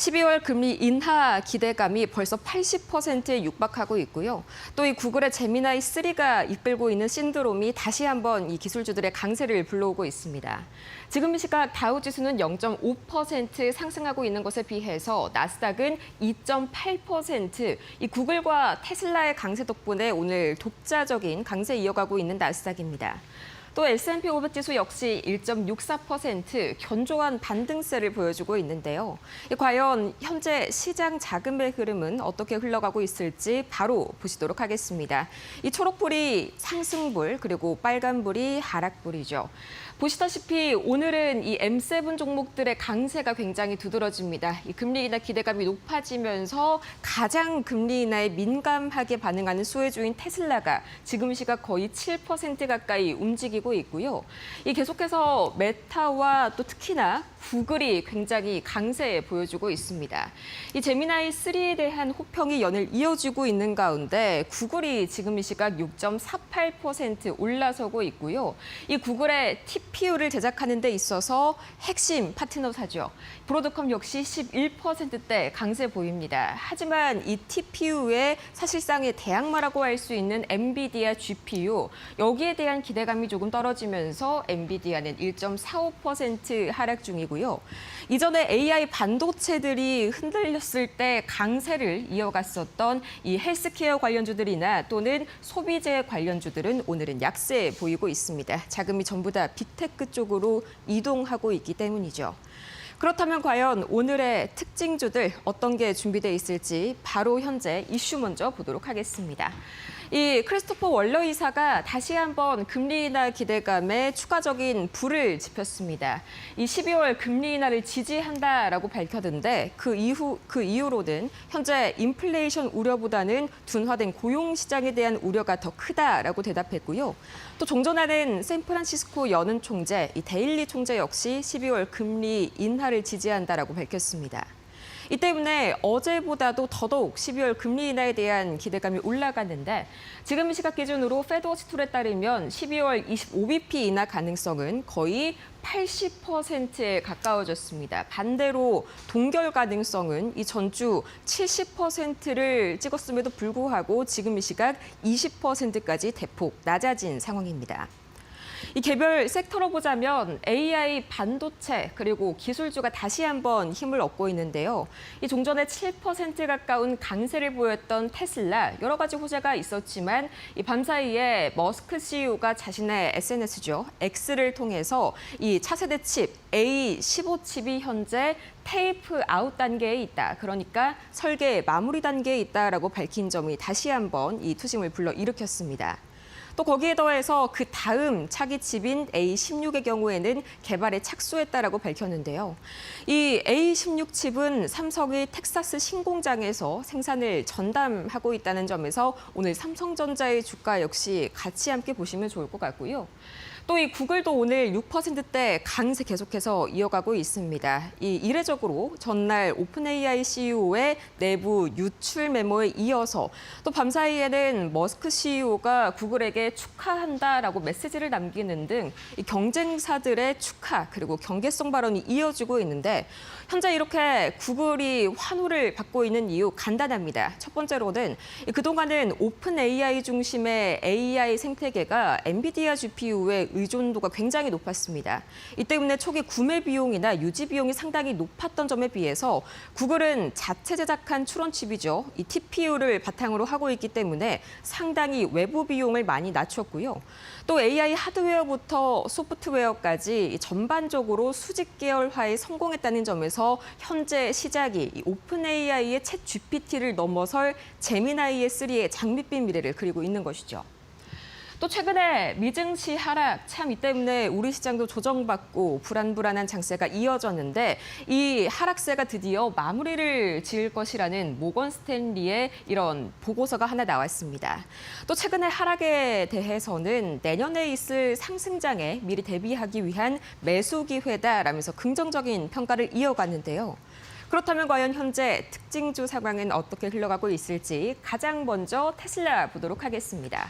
12월 금리 인하 기대감이 벌써 80%에 육박하고 있고요. 또 이 구글의 제미나이 3가 이끌고 있는 신드롬이 다시 한번 이 기술주들의 강세를 불러오고 있습니다. 지금 이 시각 다우지수는 0.5% 상승하고 있는 것에 비해서 나스닥은 2.8%, 이 구글과 테슬라의 강세 덕분에 오늘 독자적인 강세 이어가고 있는 나스닥입니다. 또 S&P 500 지수 역시 1.64% 견조한 반등세를 보여주고 있는데요. 과연 현재 시장 자금의 흐름은 어떻게 흘러가고 있을지 바로 보시도록 하겠습니다. 이 초록불이 상승불, 그리고 빨간불이 하락불이죠. 보시다시피 오늘은 이 M7 종목들의 강세가 굉장히 두드러집니다. 이 금리 인하 기대감이 높아지면서 가장 금리 인하에 민감하게 반응하는 수혜주인 테슬라가 지금 시각 거의 7% 가까이 움직이고 있고요. 이 계속해서 메타와 또 특히나 구글이 굉장히 강세 보여주고 있습니다. 이 제미나이 3에 대한 호평이 연일 이어지고 있는 가운데 구글이 지금 이 시각 6.48% 올라서고 있고요. 이 구글의 TPU를 제작하는 데 있어서 핵심 파트너사죠. 브로드컴 역시 11%대 강세 보입니다. 하지만 이 TPU의 사실상의 대항마라고 할 수 있는 엔비디아 GPU, 여기에 대한 기대감이 조금 떨어지면서 엔비디아는 1.45% 하락 중이고요. 이전에 AI 반도체들이 흔들렸을 때 강세를 이어갔었던 이 헬스케어 관련주들이나 또는 소비재 관련주들은 오늘은 약세 보이고 있습니다. 자금이 전부 다 빅테크 쪽으로 이동하고 있기 때문이죠. 그렇다면 과연 오늘의 특징주들 어떤 게 준비되어 있을지 바로 현재 이슈 먼저 보도록 하겠습니다. 이 크리스토퍼 월러 이사가 다시 한번 금리 인하 기대감에 추가적인 불을 지폈습니다. 이 12월 금리 인하를 지지한다라고 밝혔는데 그 이후로는 현재 인플레이션 우려보다는 둔화된 고용 시장에 대한 우려가 더 크다라고 대답했고요. 또 종전하는 샌프란시스코 연은 총재, 이 데일리 총재 역시 12월 금리 인하를 지지한다라고 밝혔습니다. 이 때문에 어제보다도 더더욱 12월 금리 인하에 대한 기대감이 올라갔는데 지금 시각 기준으로 페드워치 툴에 따르면 12월 25bp 인하 가능성은 거의 80%에 가까워졌습니다. 반대로 동결 가능성은 이 전주 70%를 찍었음에도 불구하고 지금 이 시각 20%까지 대폭 낮아진 상황입니다. 이 개별 섹터로 보자면 AI 반도체 그리고 기술주가 다시 한번 힘을 얻고 있는데요. 이 종전에 7% 가까운 강세를 보였던 테슬라, 여러 가지 호재가 있었지만 이 밤사이에 머스크 CEO가 자신의 SNS죠, X를 통해서 이 차세대 칩 A15 칩이 현재 테이프 아웃 단계에 있다. 그러니까 설계 마무리 단계에 있다라고 밝힌 점이 다시 한번 이 투심을 불러일으켰습니다. 또 거기에 더해서 그 다음 차기 칩인 A16의 경우에는 개발에 착수했다라고 밝혔는데요. 이 A16 칩은 삼성이 텍사스 신공장에서 생산을 전담하고 있다는 점에서 오늘 삼성전자의 주가 역시 같이 함께 보시면 좋을 것 같고요. 또 이 구글도 오늘 6%대 강세 계속해서 이어가고 있습니다. 이 이례적으로 전날 오픈 AI CEO의 내부 유출 메모에 이어서 또 밤사이에는 머스크 CEO가 구글에게 축하한다라고 메시지를 남기는 등 이 경쟁사들의 축하 그리고 경계성 발언이 이어지고 있는데 현재 이렇게 구글이 환호를 받고 있는 이유 간단합니다. 첫 번째로는 그동안은 오픈 AI 중심의 AI 생태계가 엔비디아 GPU의 의존도가 굉장히 높았습니다. 이 때문에 초기 구매 비용이나 유지 비용이 상당히 높았던 점에 비해서 구글은 자체 제작한 추론칩이죠. 이 TPU를 바탕으로 하고 있기 때문에 상당히 외부 비용을 많이 낮췄고요. 또 AI 하드웨어부터 소프트웨어까지 전반적으로 수직 계열화에 성공했다는 점에서 현재 시작이 이 오픈 AI의 챗 GPT를 넘어설 제미나이의 3의 장밋빛 미래를 그리고 있는 것이죠. 또 최근에 미증시 하락, 참 이 때문에 우리 시장도 조정받고 불안불안한 장세가 이어졌는데 이 하락세가 드디어 마무리를 지을 것이라는 모건 스탠리의 이런 보고서가 하나 나왔습니다. 또 최근에 하락에 대해서는 내년에 있을 상승장에 미리 대비하기 위한 매수 기회다라면서 긍정적인 평가를 이어갔는데요. 그렇다면 과연 현재 특징주 상황은 어떻게 흘러가고 있을지 가장 먼저 테슬라 보도록 하겠습니다.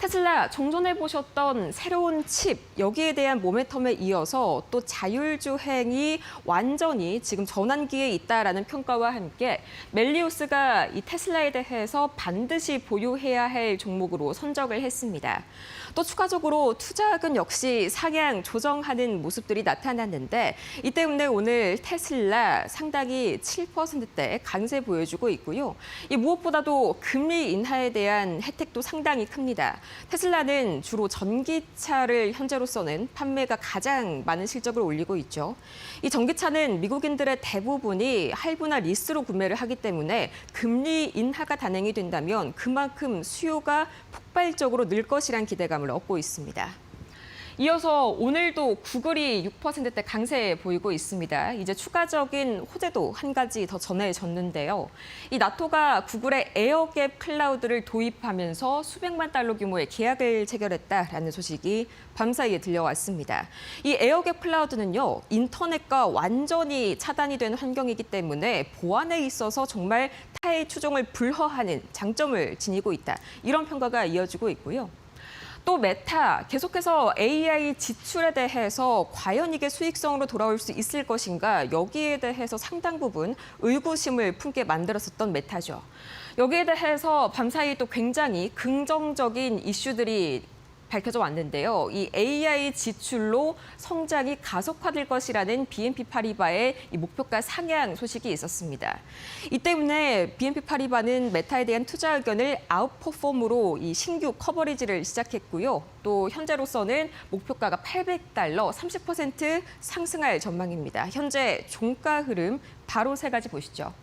테슬라 종전에 보셨던 새로운 칩, 여기에 대한 모멘텀에 이어서 또 자율주행이 완전히 지금 전환기에 있다라는 평가와 함께 멜리우스가 이 테슬라에 대해서 반드시 보유해야 할 종목으로 선정을 했습니다. 또 추가적으로 투자액은 역시 상향 조정하는 모습들이 나타났는데 이 때문에 오늘 테슬라 상당히 7%대 강세 보여주고 있고요. 이 무엇보다도 금리 인하에 대한 혜택도 상당히 큽니다. 테슬라는 주로 전기차를 현재로서는 판매가 가장 많은 실적을 올리고 있죠. 이 전기차는 미국인들의 대부분이 할부나 리스로 구매를 하기 때문에 금리 인하가 단행이 된다면 그만큼 수요가 폭발적으로 늘 것이란 기대감을 얻고 있습니다. 이어서 오늘도 구글이 6%대 강세 보이고 있습니다. 이제 추가적인 호재도 한 가지 더 전해졌는데요. 이 나토가 구글의 에어갭 클라우드를 도입하면서 수백만 달러 규모의 계약을 체결했다라는 소식이 밤사이에 들려왔습니다. 이 에어갭 클라우드는요, 인터넷과 완전히 차단이 된 환경이기 때문에 보안에 있어서 정말 타의 추종을 불허하는 장점을 지니고 있다. 이런 평가가 이어지고 있고요. 또 메타, 계속해서 AI 지출에 대해서 과연 이게 수익성으로 돌아올 수 있을 것인가, 여기에 대해서 상당 부분 의구심을 품게 만들었었던 메타죠. 여기에 대해서 밤사이 또 굉장히 긍정적인 이슈들이 밝혀져 왔는데요. 이 AI 지출로 성장이 가속화될 것이라는 BNP 파리바의 이 목표가 상향 소식이 있었습니다. 이 때문에 BNP 파리바는 메타에 대한 투자 의견을 아웃퍼폼으로 이 신규 커버리지를 시작했고요. 또 현재로서는 목표가가 $800, 30% 상승할 전망입니다. 현재 종가 흐름 바로 세 가지 보시죠.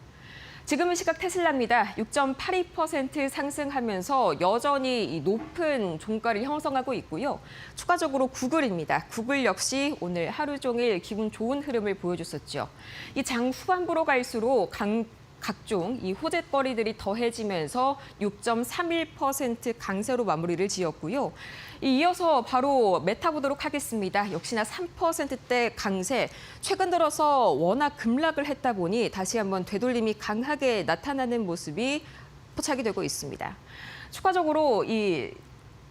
지금은 시각 테슬라입니다. 6.82% 상승하면서 여전히 이 높은 종가를 형성하고 있고요. 추가적으로 구글입니다. 구글 역시 오늘 하루 종일 기분 좋은 흐름을 보여줬었죠. 이 장 후반부로 갈수록 각종 이 호재거리들이 더해지면서 6.31% 강세로 마무리를 지었고요. 이어서 바로 메타 보도록 하겠습니다. 역시나 3%대 강세. 최근 들어서 워낙 급락을 했다 보니 다시 한번 되돌림이 강하게 나타나는 모습이 포착이 되고 있습니다. 추가적으로 이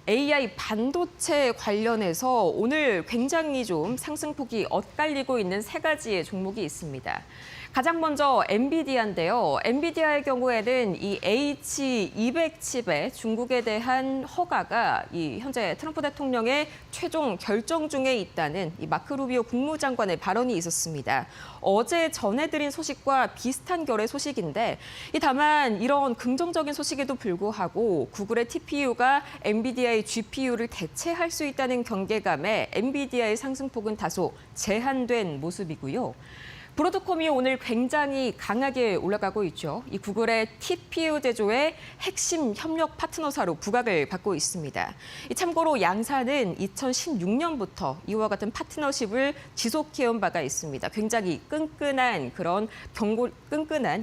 AI 반도체 관련해서 오늘 굉장히 좀 상승폭이 엇갈리고 있는 세 가지의 종목이 있습니다. 가장 먼저 엔비디아인데요. 엔비디아의 경우에는 이 H200 칩의 중국에 대한 허가가 이 현재 트럼프 대통령의 최종 결정 중에 있다는 이 마크 루비오 국무장관의 발언이 있었습니다. 어제 전해드린 소식과 비슷한 결의 소식인데 다만 이런 긍정적인 소식에도 불구하고 구글의 TPU가 엔비디아의 GPU를 대체할 수 있다는 경계감에 엔비디아의 상승폭은 다소 제한된 모습이고요. 브로드콤이 오늘 굉장히 강하게 올라가고 있죠. 이 구글의 TPU 제조의 핵심 협력 파트너사로 부각을 받고 있습니다. 참고로 양사는 2016년부터 이와 같은 파트너십을 지속해온 바가 있습니다. 굉장히 끈끈한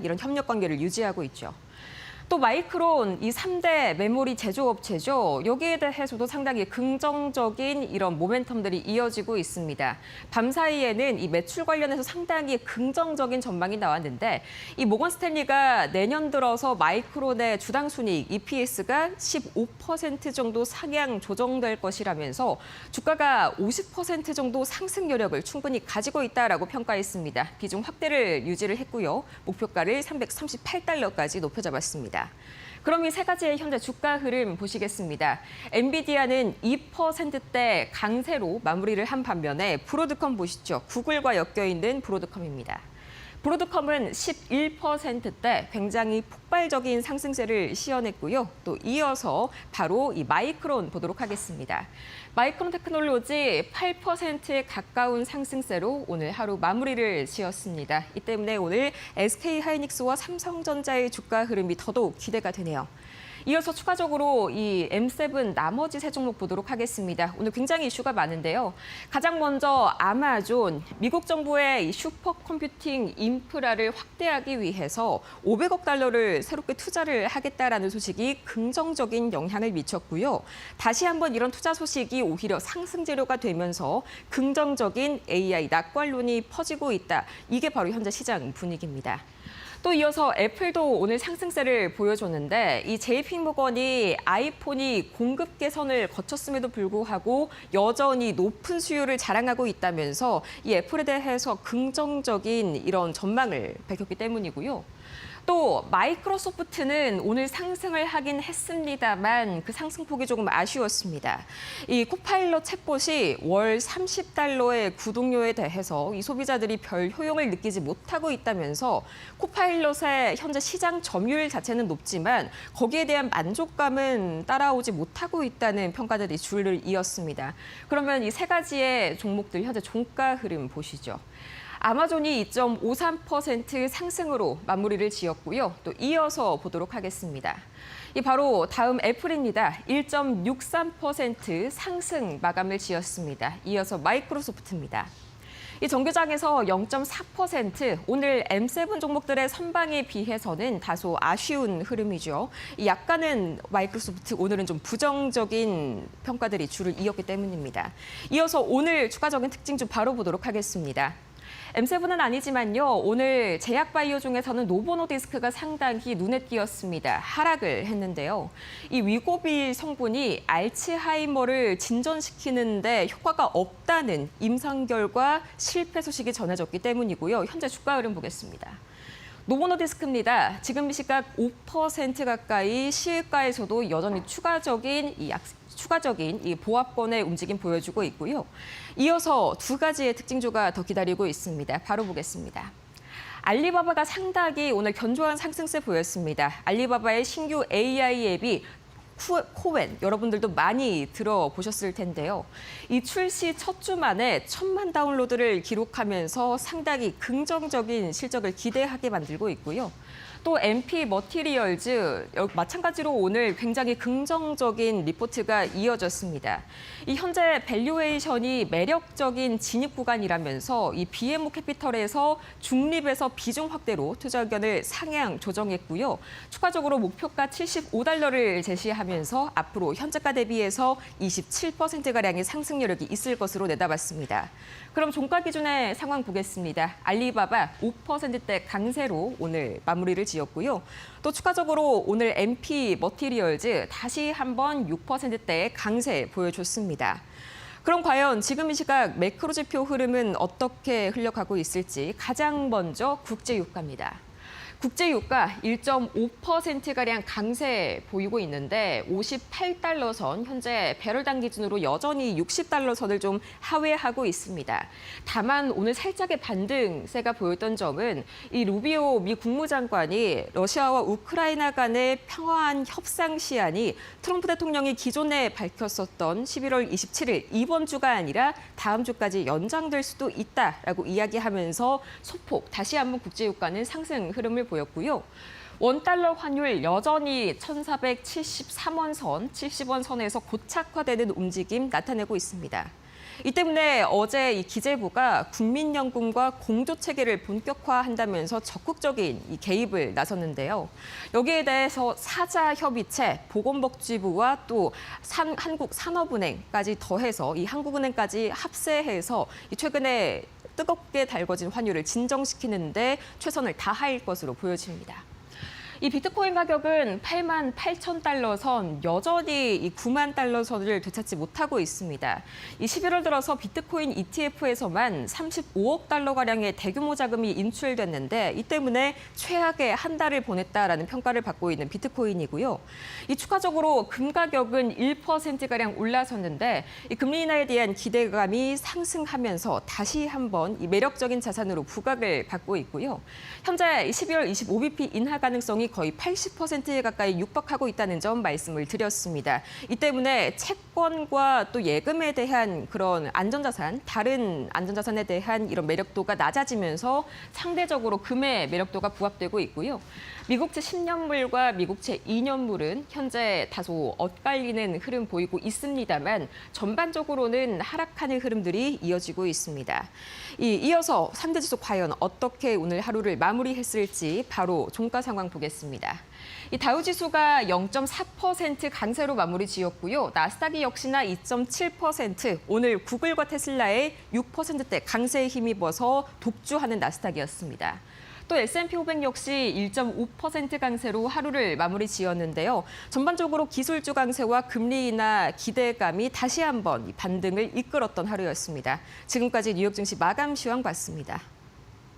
이런 협력 관계를 유지하고 있죠. 또 마이크론, 이 3대 메모리 제조업체죠. 여기에 대해서도 상당히 긍정적인 이런 모멘텀들이 이어지고 있습니다. 밤사이에는 이 매출 관련해서 상당히 긍정적인 전망이 나왔는데 이 모건 스탠리가 내년 들어서 마이크론의 주당 순이익 EPS가 15% 정도 상향 조정될 것이라면서 주가가 50% 정도 상승 여력을 충분히 가지고 있다라고 평가했습니다. 비중 확대를 유지를 했고요. 목표가를 $338까지 높여 잡았습니다. 그럼 이 세 가지의 현재 주가 흐름 보시겠습니다. 엔비디아는 2%대 강세로 마무리를 한 반면에 브로드컴 보시죠. 구글과 엮여있는 브로드컴입니다. 브로드컴은 11%대 굉장히 폭발적인 상승세를 시현했고요. 또 이어서 바로 이 마이크론 보도록 하겠습니다. 마이크론 테크놀로지 8%에 가까운 상승세로 오늘 하루 마무리를 지었습니다. 이 때문에 오늘 SK하이닉스와 삼성전자의 주가 흐름이 더더욱 기대가 되네요. 이어서 추가적으로 이 M7 나머지 세 종목 보도록 하겠습니다. 오늘 굉장히 이슈가 많은데요. 가장 먼저 아마존, 미국 정부의 이 슈퍼컴퓨팅 인프라를 확대하기 위해서 500억 달러를 새롭게 투자를 하겠다라는 소식이 긍정적인 영향을 미쳤고요. 다시 한번 이런 투자 소식이 오히려 상승 재료가 되면서 긍정적인 AI 낙관론이 퍼지고 있다. 이게 바로 현재 시장 분위기입니다. 또 이어서 애플도 오늘 상승세를 보여줬는데 이 JP모건이 아이폰이 공급 개선을 거쳤음에도 불구하고 여전히 높은 수요를 자랑하고 있다면서 이 애플에 대해서 긍정적인 이런 전망을 밝혔기 때문이고요. 또 마이크로소프트는 오늘 상승을 하긴 했습니다만 그 상승폭이 조금 아쉬웠습니다. 이 코파일럿 챗봇이 월 $30의 구독료에 대해서 이 소비자들이 별 효용을 느끼지 못하고 있다면서 코파일럿의 현재 시장 점유율 자체는 높지만 거기에 대한 만족감은 따라오지 못하고 있다는 평가들이 줄을 이었습니다. 그러면 이 세 가지의 종목들 현재 종가 흐름 보시죠. 아마존이 2.53% 상승으로 마무리를 지었고요. 또 이어서 보도록 하겠습니다. 바로 다음 애플입니다. 1.63% 상승 마감을 지었습니다. 이어서 마이크로소프트입니다. 이 정규장에서 0.4%, 오늘 M7 종목들의 선방에 비해서는 다소 아쉬운 흐름이죠. 약간은 마이크로소프트 오늘은 좀 부정적인 평가들이 줄을 이었기 때문입니다. 이어서 오늘 추가적인 특징 좀 바로 보도록 하겠습니다. M7은 아니지만요. 오늘 제약바이오 중에서는 노보노디스크가 상당히 눈에 띄었습니다. 하락을 했는데요. 이 위고비 성분이 알츠하이머를 진전시키는데 효과가 없다는 임상 결과 실패 소식이 전해졌기 때문이고요. 현재 주가 흐름 보겠습니다. 노보노디스크입니다. 지금 시각 5% 가까이 시가에서도 여전히 추가적인 이 보합권의 움직임 보여주고 있고요. 이어서 두 가지의 특징주가 더 기다리고 있습니다. 바로 보겠습니다. 알리바바가 상당히 오늘 견조한 상승세 보였습니다. 알리바바의 신규 AI 앱이 코웬, 여러분들도 많이 들어보셨을 텐데요. 이 출시 첫 주 만에 1,000만 다운로드를 기록하면서 상당히 긍정적인 실적을 기대하게 만들고 있고요. 또 MP 머티리얼즈, 마찬가지로 오늘 굉장히 긍정적인 리포트가 이어졌습니다. 이 현재 밸류에이션이 매력적인 진입 구간이라면서 이 BMO 캐피털에서 중립에서 비중 확대로 투자 의견을 상향 조정했고요. 추가적으로 목표가 $75를 제시하면서 앞으로 현재가 대비해서 27%가량의 상승 여력이 있을 것으로 내다봤습니다. 그럼 종가 기준의 상황 보겠습니다. 알리바바 5%대 강세로 오늘 마무리를 지었고요. 또 추가적으로 오늘 MP 머티리얼즈 다시 한번 6%대의 강세 보여줬습니다. 그럼 과연 지금 이 시각 매크로 지표 흐름은 어떻게 흘러가고 있을지 가장 먼저 국제유가입니다. 국제유가 1.5%가량 강세 보이고 있는데 58달러 선, 현재 배럴당 기준으로 여전히 60달러 선을 좀 하회하고 있습니다. 다만 오늘 살짝의 반등세가 보였던 점은 이 루비오 미 국무장관이 러시아와 우크라이나 간의 평화한 협상 시한이 트럼프 대통령이 기존에 밝혔었던 11월 27일 이번 주가 아니라 다음 주까지 연장될 수도 있다라고 이야기하면서 소폭 다시 한번 국제유가는 상승 흐름을 보였고요. 원달러 환율 여전히 1,473원 선, 70원 선에서 고착화되는 움직임 나타내고 있습니다. 이 때문에 어제 이 기재부가 국민연금과 공조체계를 본격화한다면서 적극적인 이 개입을 나섰는데요. 여기에 대해서 사자협의체, 보건복지부와 또 한국산업은행까지 더해서 이 한국은행까지 합세해서 이 최근에 뜨겁게 달궈진 환율을 진정시키는데 최선을 다할 것으로 보여집니다. 이 비트코인 가격은 88,000달러 선, 여전히 이 9만 달러 선을 되찾지 못하고 있습니다. 이 11월 들어서 비트코인 ETF에서만 35억 달러가량의 대규모 자금이 인출됐는데 이 때문에 최악의 한 달을 보냈다라는 평가를 받고 있는 비트코인이고요. 이 추가적으로 금 가격은 1%가량 올라섰는데 이 금리 인하에 대한 기대감이 상승하면서 다시 한번 이 매력적인 자산으로 부각을 받고 있고요. 현재 12월 25bp 인하 가능성이 거의 80%에 가까이 육박하고 있다는 점 말씀을 드렸습니다. 이 때문에 채권과 또 예금에 대한 그런 안전자산, 다른 안전자산에 대한 이런 매력도가 낮아지면서 상대적으로 금의 매력도가 부합되고 있고요. 미국채 10년물과 미국채 2년물은 현재 다소 엇갈리는 흐름 보이고 있습니다만 전반적으로는 하락하는 흐름들이 이어지고 있습니다. 이어서 3대 지수 과연 어떻게 오늘 하루를 마무리했을지 바로 종가 상황 보겠습니다. 이 다우지수가 0.4% 강세로 마무리 지었고요. 나스닥이 역시나 2.7%, 오늘 구글과 테슬라의 6%대 강세에 힘입어서 독주하는 나스닥이었습니다. 또 S&P 500 역시 1.5% 강세로 하루를 마무리 지었는데요. 전반적으로 기술주 강세와 금리 인하 기대감이 다시 한번 반등을 이끌었던 하루였습니다. 지금까지 뉴욕 증시 마감 시황 봤습니다.